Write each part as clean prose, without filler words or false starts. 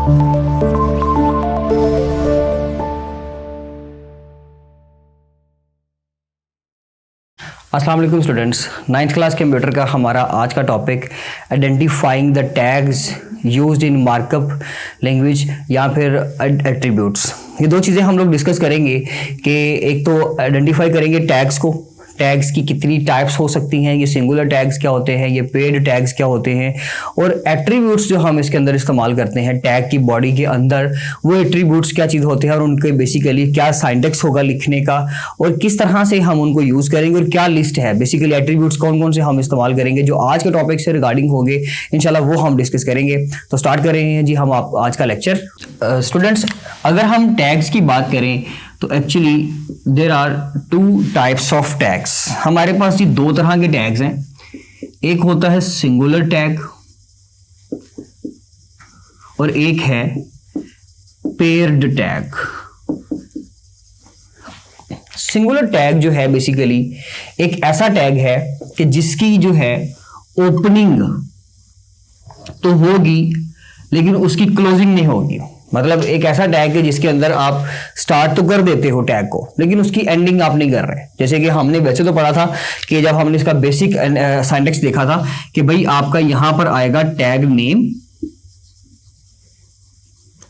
अस्सलाम वालेकुम students, 9th class computer का हमारा आज का topic identifying the tags used in markup language या फिर एट्रीब्यूट्स। ये दो चीज़ें हम लोग डिस्कस करेंगे कि एक तो आइडेंटिफाई करेंगे टैग्स को, टैग्स की कितनी टाइप्स हो सकती हैं, ये सिंगुलर टैग्स क्या होते हैं, ये पेड टैग्स क्या होते हैं, और एट्रीब्यूट्स जो हम इसके अंदर इस्तेमाल करते हैं टैग की बॉडी के अंदर, वो एट्रीब्यूट्स क्या चीज़ होते हैं और उनके बेसिकली क्या सिंटैक्स होगा लिखने का और किस तरह से हम उनको यूज़ करेंगे और क्या लिस्ट है बेसिकली एट्रीब्यूट्स कौन कौन से हम इस्तेमाल करेंगे, जो आज के टॉपिक से रिगार्डिंग होंगे इंशाल्लाह वो हम डिस्कस करेंगे। तो स्टार्ट कर रहे हैं जी हम आज का लेक्चर। स्टूडेंट्स, अगर हम टैग्स की बात करें तो actually there are two types of tags. हमारे पास ये दो तरह के टैग्स हैं, एक होता है सिंगुलर टैग और एक है पेयर्ड टैग। सिंगुलर टैग जो है बेसिकली एक ऐसा टैग है कि जिसकी जो है ओपनिंग तो होगी लेकिन उसकी क्लोजिंग नहीं होगी। मतलब एक ऐसा टैग है जिसके अंदर आप स्टार्ट तो कर देते हो टैग को लेकिन उसकी एंडिंग आप नहीं कर रहे। जैसे कि हमने वैसे तो पढ़ा था कि जब हमने इसका बेसिक सिंटैक्स देखा था कि भाई आपका यहां पर आएगा टैग नेम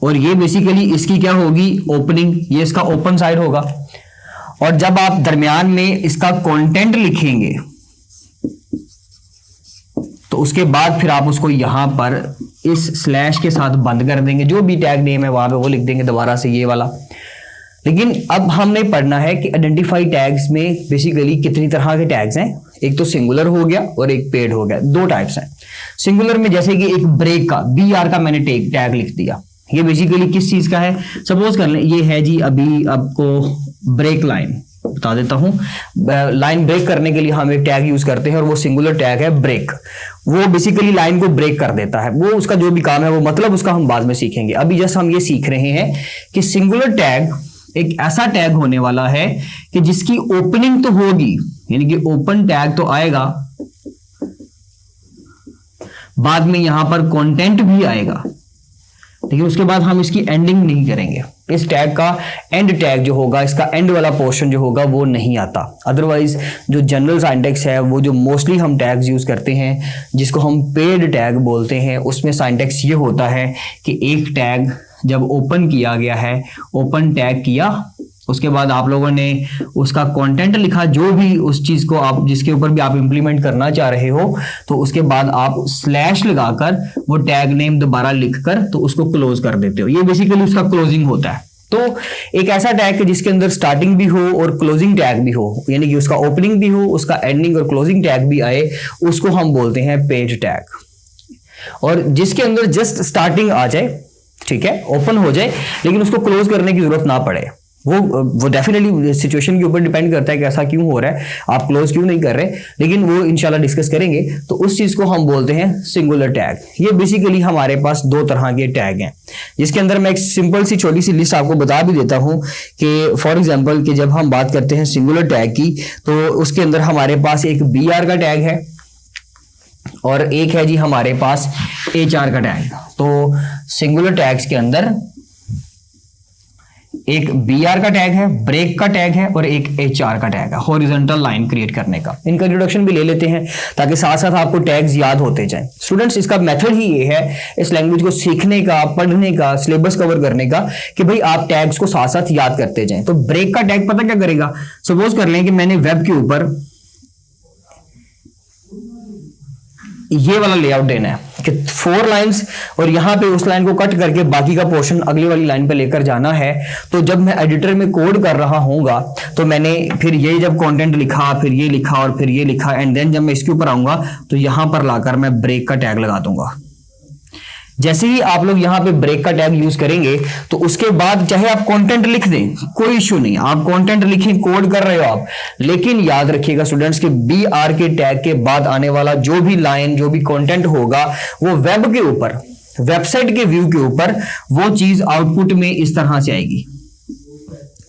और ये बेसिकली इसकी क्या होगी ओपनिंग, ये इसका ओपन साइड होगा, और जब आप दरमियान में इसका कंटेंट लिखेंगे तो उसके बाद फिर आप उसको यहां पर इस स्लैश के साथ बंद कर देंगे, जो भी टैग नेम है वहां पे वो लिख देंगे दोबारा से ये वाला। लेकिन अब हमने पढ़ना है कि आइडेंटिफाई टैग्स में बेसिकली कितनी तरह के टैग्स हैं। एक तो सिंगुलर हो गया और एक पेड हो गया, दो टाइप्स हैं। सिंगुलर में जैसे कि एक ब्रेक का BR का मैंने टैग लिख दिया, ये बेसिकली किस चीज का है, सपोज कर लें ये है जी अभी आपको ब्रेक लाइन बता देता हूं। लाइन ब्रेक करने के लिए हम एक टैग यूज करते हैं और वो सिंगुलर टैग है ब्रेक। वो बेसिकली लाइन को ब्रेक कर देता है, वो उसका जो भी काम है वो मतलब उसका हम बाद में सीखेंगे। अभी जस्ट हम ये सीख रहे हैं कि सिंगुलर टैग एक ऐसा टैग होने वाला है कि जिसकी ओपनिंग तो होगी, यानी कि ओपन टैग तो आएगा, बाद में यहां पर कंटेंट भी आएगा, लेकिन उसके बाद हम इसकी एंडिंग नहीं करेंगे। इस टैग का एंड टैग जो होगा, इसका एंड वाला पोर्शन जो होगा वो नहीं आता। अदरवाइज जो जनरल सिंटैक्स है वो जो मोस्टली हम टैग्स यूज करते हैं जिसको हम पेड टैग बोलते हैं, उसमें सिंटैक्स ये होता है कि एक टैग जब ओपन किया गया है, ओपन टैग किया, उसके बाद आप लोगों ने उसका कंटेंट लिखा, जो भी उस चीज को आप जिसके ऊपर भी आप इंप्लीमेंट करना चाह रहे हो, तो उसके बाद आप स्लैश लगाकर वो टैग नेम दोबारा लिखकर तो उसको क्लोज कर देते हो। ये बेसिकली उसका क्लोजिंग होता है। तो एक ऐसा टैग जिसके अंदर स्टार्टिंग भी हो और क्लोजिंग टैग भी हो, यानी कि उसका ओपनिंग भी हो, उसका एंडिंग और क्लोजिंग टैग भी आए, उसको हम बोलते हैं पेज टैग। और जिसके अंदर जस्ट स्टार्टिंग आ जाए, ठीक है, ओपन हो जाए लेकिन उसको क्लोज करने की जरूरत ना पड़े, वो डेफिनेटली सिचुएशन के ऊपर डिपेंड करता है कि ऐसा क्यों हो रहा है, आप क्लोज क्यों नहीं कर रहे, लेकिन वो इंशाल्लाह डिस्कस करेंगे। तो उस चीज को हम बोलते हैं सिंगुलर टैग। ये बेसिकली हमारे पास दो तरह के टैग हैं, जिसके अंदर मैं एक सिंपल सी छोटी सी लिस्ट आपको बता भी देता हूं कि फॉर एग्जांपल कि जब हम बात करते हैं सिंगुलर टैग की तो उसके अंदर हमारे पास एक BR का टैग है और एक है जी हमारे पास HR का टैग। तो सिंगुलर टैग्स के अंदर एक BR का टैग है, ब्रेक का टैग है और एक HR का टैग है, हॉरिजॉन्टल लाइन क्रिएट करने का। इनका इंट्रोडक्शन भी ले लेते हैं ताकि साथ साथ आपको टैग्स याद होते जाएं। स्टूडेंट्स, इसका मेथड ही ये है इस लैंग्वेज को सीखने का, पढ़ने का, सिलेबस कवर करने का, कि भाई आप टैग्स को साथ साथ याद करते जाएं। तो ब्रेक का टैग पता क्या करेगा, सपोज कर लें कि मैंने वेब के ऊपर ये वाला लेआउट देना है कि 4 लाइंस और यहां पे उस लाइन को कट करके बाकी का पोर्शन अगली वाली लाइन पे लेकर जाना है। तो जब मैं एडिटर में कोड कर रहा होऊंगा तो मैंने फिर ये जब कंटेंट लिखा, फिर ये लिखा और फिर ये लिखा, एंड देन जब मैं इसके ऊपर आऊंगा तो यहां पर लाकर मैं ब्रेक का टैग लगा दूंगा। जैसे ही आप लोग यहाँ पे ब्रेक का टैग यूज करेंगे तो उसके बाद चाहे आप कंटेंट लिख दें, कोई इश्यू नहीं, आप कंटेंट लिखें, कोड कर रहे हो आप, लेकिन याद रखिएगा स्टूडेंट्स कि BR के टैग के बाद आने वाला जो भी लाइन, जो भी कंटेंट होगा वो वेब के ऊपर, वेबसाइट के व्यू के ऊपर वो चीज आउटपुट में इस तरह से आएगी,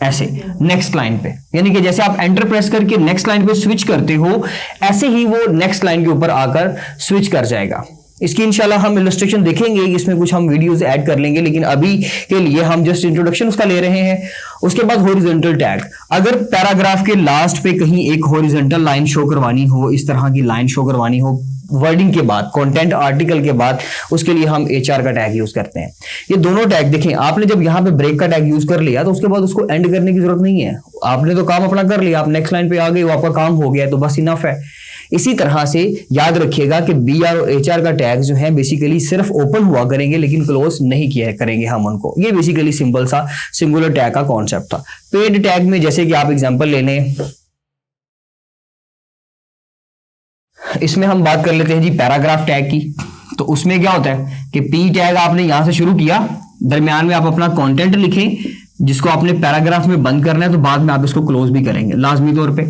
ऐसे नेक्स्ट लाइन पे। यानी कि जैसे आप एंटर प्रेस करके नेक्स्ट लाइन पे स्विच करते हो, ऐसे ही वो नेक्स्ट लाइन के ऊपर आकर स्विच कर जाएगा। इसकी इंशाल्लाह हम इलस्ट्रेशन देखेंगे, इसमें कुछ हम वीडियोस ऐड कर लेंगे, लेकिन अभी के लिए हम जस्ट इंट्रोडक्शन उसका ले रहे हैं। उसके बाद हॉरिजॉन्टल टैग, अगर पैराग्राफ के लास्ट पे कहीं एक हॉरिजॉन्टल लाइन शो करवानी हो, इस तरह की लाइन शो करवानी हो वर्डिंग के बाद, कंटेंट आर्टिकल के बाद, उसके लिए हम HR का टैग यूज करते हैं। ये दोनों टैग देखें, आपने जब यहाँ पे ब्रेक का टैग यूज कर लिया तो उसके बाद उसको एंड करने की जरूरत नहीं है, आपने तो काम अपना कर लिया, आप नेक्स्ट लाइन पे आ गए, वो आपका काम हो गया, तो बस इनफ है। इसी तरह से याद रखिएगा कि BR और HR का टैग जो है बेसिकली सिर्फ ओपन हुआ करेंगे, लेकिन क्लोज नहीं किया करेंगे हम उनको। ये बेसिकली सिंपल सा सिंगुलर टैग का कॉन्सेप्ट था। पेड टैग में जैसे कि आप एग्जांपल ले लें, इसमें हम बात कर लेते हैं जी पैराग्राफ टैग की। तो उसमें क्या होता है कि P टैग आपने यहां से शुरू किया, दरमियान में आप अपना कंटेंट लिखें जिसको आपने पैराग्राफ में बंद करना है, तो बाद में आप इसको क्लोज भी करेंगे लाजमी तौर पे।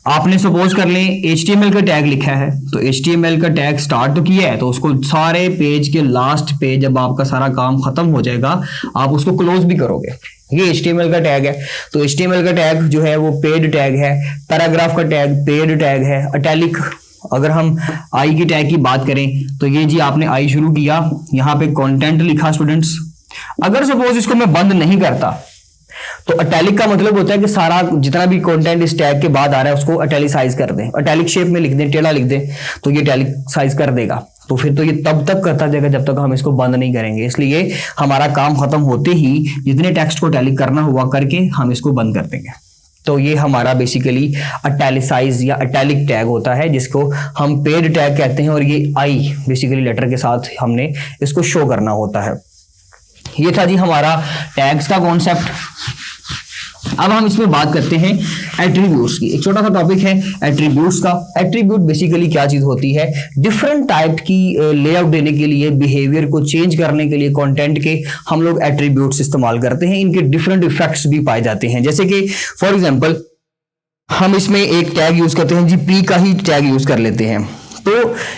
आपने सपोज कर लें HTML का टैग लिखा है, तो HTML का टैग स्टार्ट तो किया है, तो उसको सारे पेज के लास्ट पे जब आपका सारा काम खत्म हो जाएगा आप उसको क्लोज भी करोगे। ये HTML का टैग है। तो HTML का टैग जो है वो पेड टैग है, पैराग्राफ का टैग पेड टैग है। इटैलिक, अगर हम आई की टैग की बात करें तो ये जी आपने आई शुरू किया, यहाँ पे कंटेंट लिखा स्टूडेंट्स, अगर सपोज इसको मैं बंद नहीं करता तो इटैलिक का मतलब होता है कि सारा जितना भी कंटेंट इस टैग के बाद आ रहा है उसको इटैलिसाइज कर दें, इटैलिक शेप में लिख दें, टेढ़ा लिख दें, तो ये इटैलिसाइज कर देगा। तो फिर तो ये तब तक करता जाएगा जब तक हम इसको बंद नहीं करेंगे। इसलिए हमारा काम खत्म होते ही जितने टेक्स्ट को इटैलिक करना हुआ करके हम इसको बंद कर देंगे। तो ये हमारा बेसिकली इटैलिसाइज या इटैलिक टैग होता है, जिसको हम पेड टैग कहते हैं, और ये आई बेसिकली लेटर के साथ हमने इसको शो करना होता है। ये था जी हमारा टैग्स का कॉन्सेप्ट। अब हम इसमें बात करते हैं एट्रीब्यूट्स की। एक छोटा सा टॉपिक है एट्रीब्यूट्स का। एट्रीब्यूट बेसिकली क्या चीज होती है, डिफरेंट टाइप की लेआउट देने के लिए, बिहेवियर को चेंज करने के लिए कंटेंट के हम लोग एट्रीब्यूट्स इस्तेमाल करते हैं। इनके डिफरेंट इफेक्ट्स भी पाए जाते हैं। जैसे कि फॉर एग्जांपल हम इसमें एक टैग यूज करते हैं जी, पी का ही टैग यूज कर लेते हैं। तो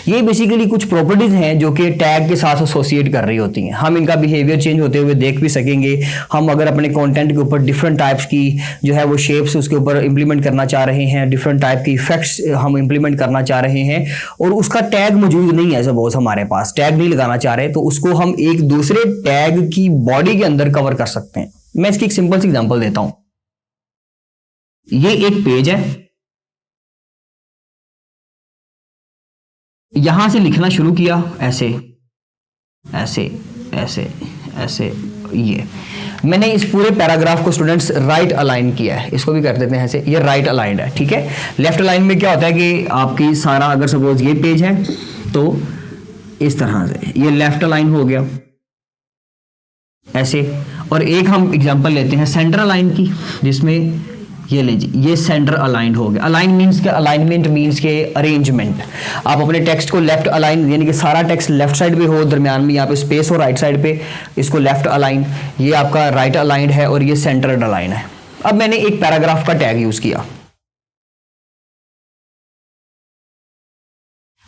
ये बेसिकली कुछ प्रॉपर्टीज हैं जो कि टैग के साथ एसोसिएट कर रही होती हैं। हम इनका बिहेवियर चेंज होते हुए देख भी सकेंगे। हम अगर अपने कंटेंट के ऊपर डिफरेंट टाइप्स की जो है वो शेप्स उसके ऊपर इंप्लीमेंट करना चाह रहे हैं, डिफरेंट टाइप की इफेक्ट्स हम इंप्लीमेंट करना चाह रहे हैं और उसका टैग मौजूद नहीं है, सपोज हमारे पास टैग नहीं लगाना चाह रहे, तो उसको हम एक दूसरे टैग की बॉडी के अंदर कवर कर सकते हैं। मैं इसकी एक सिंपल सी एग्जांपल देता हूं। ये एक पेज है, यहां से लिखना शुरू किया ऐसे ऐसे ऐसे ऐसे, ये मैंने इस पूरे पैराग्राफ को स्टूडेंट्स राइट अलाइन किया है। इसको भी कर देते हैं ऐसे, ये राइट अलाइंड है, ठीक है। लेफ्ट अलाइन में क्या होता है कि आपकी सारा, अगर सपोज ये पेज है तो इस तरह से ये लेफ्ट अलाइन हो गया ऐसे। और एक हम एग्जांपल लेते हैं सेंटर अलाइन की, जिसमें ये लीजिए ये सेंटर अलाइंड हो गया। अलाइन मींस के, अलाइनमेंट मींस के अरेंजमेंट। आप अपने टेक्स्ट को लेफ्ट अलाइन, यानी कि सारा टेक्स्ट लेफ्ट साइड पे हो, दरमियान में यहाँ पे स्पेस हो राइट साइड पे, इसको लेफ्ट अलाइन। ये आपका राइट अलाइंड है और ये सेंटर्ड अलाइन है। अब मैंने एक पैराग्राफ का टैग यूज किया,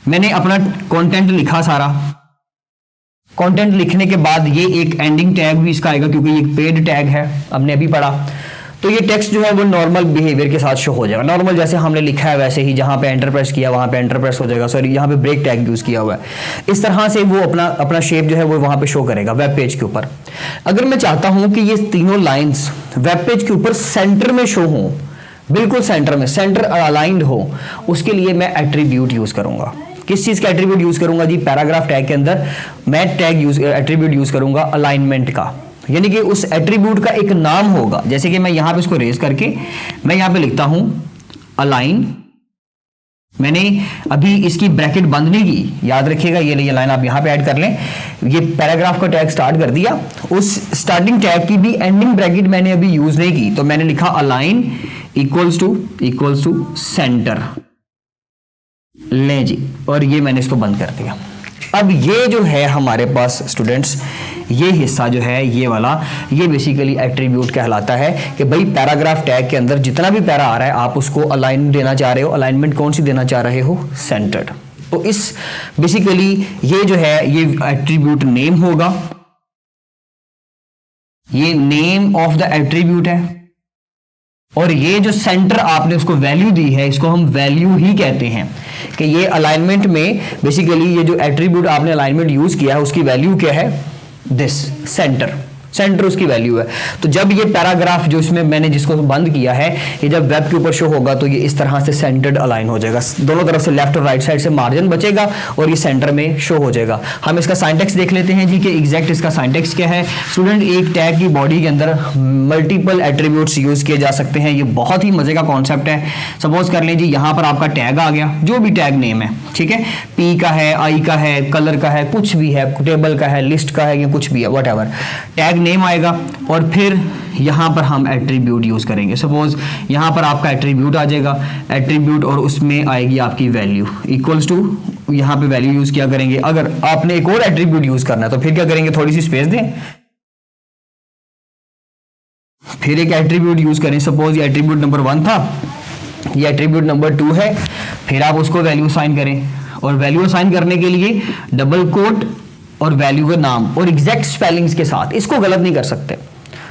मैंने अपना कंटेंट लिखा सारा। कंटेंट लिखने के बाद ये एक एंडिंग टैग भी इसका आएगा क्योंकि ये पेड टैग है, हमने अभी पढ़ा। तो ये टेक्स्ट जो है वो नॉर्मल बिहेवियर के साथ शो हो जाएगा, नॉर्मल जैसे हमने लिखा है वैसे ही। जहां पे एंटर प्रेस किया वहां पे एंटर प्रेस हो जाएगा, सॉरी यहाँ पे ब्रेक टैग यूज किया हुआ है। इस तरह से वो अपना शेप जो है वो वहां पे शो करेगा वेब पेज के ऊपर। अगर मैं चाहता हूं कि ये तीनों लाइंस वेब पेज के ऊपर सेंटर में शो हो, बिल्कुल सेंटर में, सेंटर अलाइंड हो, उसके लिए मैं एट्रीब्यूट यूज करूंगा। किस चीज का एट्रीब्यूट यूज करूंगा जी, पैराग्राफ टैग के अंदर मैं एट्रीब्यूट यूज करूंगा अलाइनमेंट का, यानी कि उस एट्रीब्यूट का एक नाम होगा। जैसे कि मैं यहां पे इसको रेज करके मैं यहां पे लिखता हूं अलाइन। मैंने अभी इसकी ब्रैकेट बंद नहीं की, याद रखिएगा ये लाइन आप यहां पे ऐड कर लें। ये पैराग्राफ का टैग स्टार्ट कर दिया, उस स्टार्टिंग टैग की भी एंडिंग ब्रैकेट मैंने अभी यूज नहीं की, तो मैंने लिखा अलाइन इक्वल्स टू सेंटर, ले जी, और ये मैंने इसको बंद कर दिया। अब ये जो है हमारे पास स्टूडेंट्स, ये हिस्सा जो है ये वाला, ये बेसिकली एट्रीब्यूट कहलाता है कि भाई पैराग्राफ टैग के अंदर जितना भी पैरा आ रहा है आप उसको अलाइन देना चाह रहे हो। अलाइनमेंट कौन सी देना चाह रहे हो, सेंटर्ड। तो इस बेसिकली ये जो है ये एट्रीब्यूट नेम होगा, ये नेम ऑफ द एट्रीब्यूट है। और ये जो सेंटर आपने उसको वैल्यू दी है, इसको हम वैल्यू ही कहते हैं कि ये अलाइनमेंट में बेसिकली ये जो एट्रीब्यूट आपने अलाइनमेंट यूज किया है उसकी वैल्यू क्या है, दिस सेंटर उसकी वैल्यू है। तो जब ये पैराग्राफ जो इसमें मैंने जिसको बंद किया है, ये जब वेब के ऊपर शो होगा तो ये इस तरह से सेंटर्ड अलाइन हो जाएगा, दोनों तरफ से लेफ्ट और राइट साइड से मार्जिन बचेगा और ये सेंटर में शो हो जाएगा। हम इसका सिंटैक्स देख लेते हैं जी कि एग्जैक्ट इसका सिंटैक्स क्या है। स्टूडेंट, एक टैग की बॉडी के अंदर मल्टीपल एट्रीब्यूट्स यूज किए जा सकते हैं, ये बहुत ही मजे का कॉन्सेप्ट है। सपोज कर लें जी यहाँ पर आपका टैग आ गया, जो भी टैग नेम है, ठीक है, पी का है, आई का है, कलर का है, कुछ भी है, टेबल का है, लिस्ट का है, या कुछ भी है, व्हाटएवर टैग नेम आएगा और फिर यहां पर हम एट्रीब्यूट यूज करेंगे। सपोज यहां पर आपका एट्रीब्यूट आ जाएगा, एट्रीब्यूट और उसमें आएगी आपकी वैल्यू इक्वल्स टू, यहां पे वैल्यू यूज किया करेंगे। अगर आपने एक और एट्रीब्यूट यूज करना है तो फिर क्या करेंगे, थोड़ी सी स्पेस दें, फिर एक एट्रीब्यूट यूज करें। सपोज ये एट्रीब्यूट नंबर 1 था, ये एट्रीब्यूट नंबर 2 है, फिर आप उसको वैल्यू असाइन करें और वैल्यू असाइन करने के लिए डबल कोट और वैल्यू का नाम और एग्जैक्ट स्पेलिंग्स के साथ, इसको गलत नहीं कर सकते।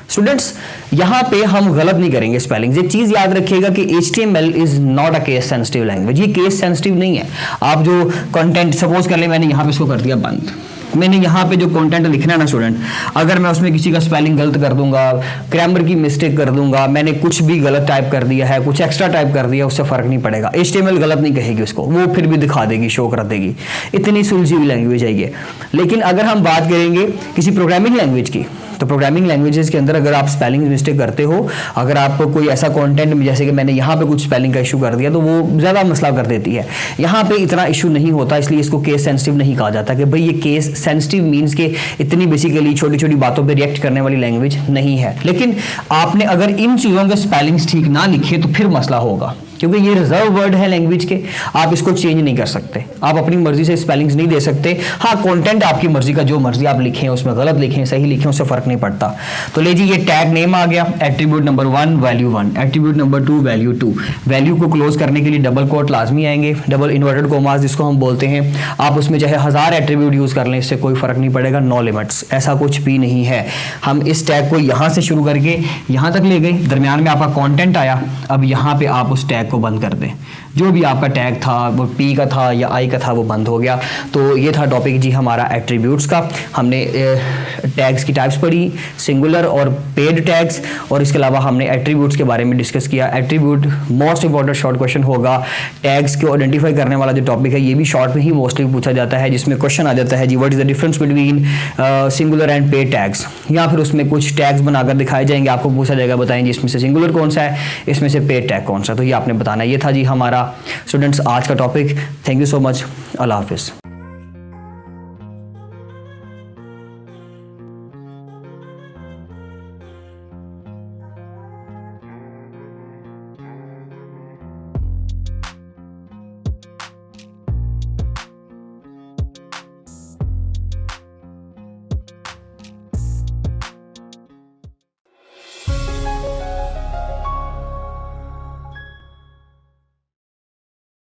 स्टूडेंट्स, यहां पे हम गलत नहीं करेंगे स्पेलिंग्स। एक चीज याद रखिएगा कि HTML is not a case sensitive language, ये केस सेंसिटिव नहीं है। आप जो कंटेंट, सपोज कर ले मैंने यहां पे इसको कर दिया बंद, मैंने यहाँ पे जो कंटेंट लिखना है ना स्टूडेंट, अगर मैं उसमें किसी का स्पेलिंग गलत कर दूंगा, ग्रामर की मिस्टेक कर दूंगा, मैंने कुछ भी गलत टाइप कर दिया है, कुछ एक्स्ट्रा टाइप कर दिया, उससे फर्क नहीं पड़ेगा। HTML गलत नहीं कहेगी उसको, वो फिर भी दिखा देगी, शो कर देगी। इतनी सुलझी हुई लैंग्वेज है ये। लेकिन अगर हम बात करेंगे किसी प्रोग्रामिंग लैंग्वेज की, तो प्रोग्रामिंग लैंग्वेजेस के अंदर अगर आप स्पेलिंग मिस्टेक करते हो, अगर आपको कोई ऐसा कंटेंट जैसे कि मैंने यहाँ पे कुछ स्पेलिंग का इशू कर दिया, तो वो ज़्यादा मसला कर देती है। यहाँ पे इतना इशू नहीं होता, इसलिए इसको केस सेंसिटिव नहीं कहा जाता कि भाई ये केस सेंसिटिव मीन्स के इतनी बेसिकली छोटी छोटी बातों पे रिएक्ट करने वाली लैंग्वेज नहीं है। लेकिन आपने अगर इन चीज़ों के स्पेलिंग्स ठीक ना लिखे तो फिर मसला होगा, क्योंकि ये रिजर्व वर्ड है लैंग्वेज के, आप इसको चेंज नहीं कर सकते, आप अपनी मर्जी से स्पेलिंग्स नहीं दे सकते। हाँ, कंटेंट आपकी मर्जी का, जो मर्जी आप लिखें, उसमें गलत लिखें, सही लिखें, उससे फर्क नहीं पड़ता। तो ले जी, ये टैग नेम आ गया, attribute number 1 value 1, attribute number 2 value 2। Value को क्लोज करने के लिए डबल कोट लाजमी आएंगे, डबल इन्वर्टेड कोमास जिसको हम बोलते हैं। आप उसमें चाहे 1000 एट्रीब्यूट यूज कर लें, इससे कोई फर्क नहीं पड़ेगा, नो लिमिट्स, ऐसा कुछ भी नहीं है। हम इस टैग को यहाँ से शुरू करके यहाँ तक ले गए, दरमियान में आपका कॉन्टेंट आया, अब यहाँ पे आप उस टैग को बंद कर दें। जो भी आपका टैग था, वो पी का था या आई का था, वो बंद हो गया। तो ये था टॉपिक जी हमारा एट्रीब्यूट्स का। हमने टैग्स की टाइप्स पढ़ी, सिंगुलर और पेड टैग्स, और इसके अलावा हमने एट्रीब्यूट्स के बारे में डिस्कस किया। Attribute most important short question होगा। टैग्स को आइडेंटिफाई करने वाला जो टॉपिक है, ये भी शॉर्ट में ही मोस्टली पूछा जाता है, जिसमें क्वेश्चन आ जाता है जी what is the difference between singular and paid tags, या फिर उसमें कुछ टैग्स बनाकर दिखाए जाएंगे, आपको पूछा जाएगा बताएं जी इसमें से सिंगुलर कौन सा है, इसमें से पेड टैग कौन सा, तो ये आपने बताना है। ये था जी हमारा स्टूडेंट्स आज का topic. Thank you so much, अल्लाह हाफिज़।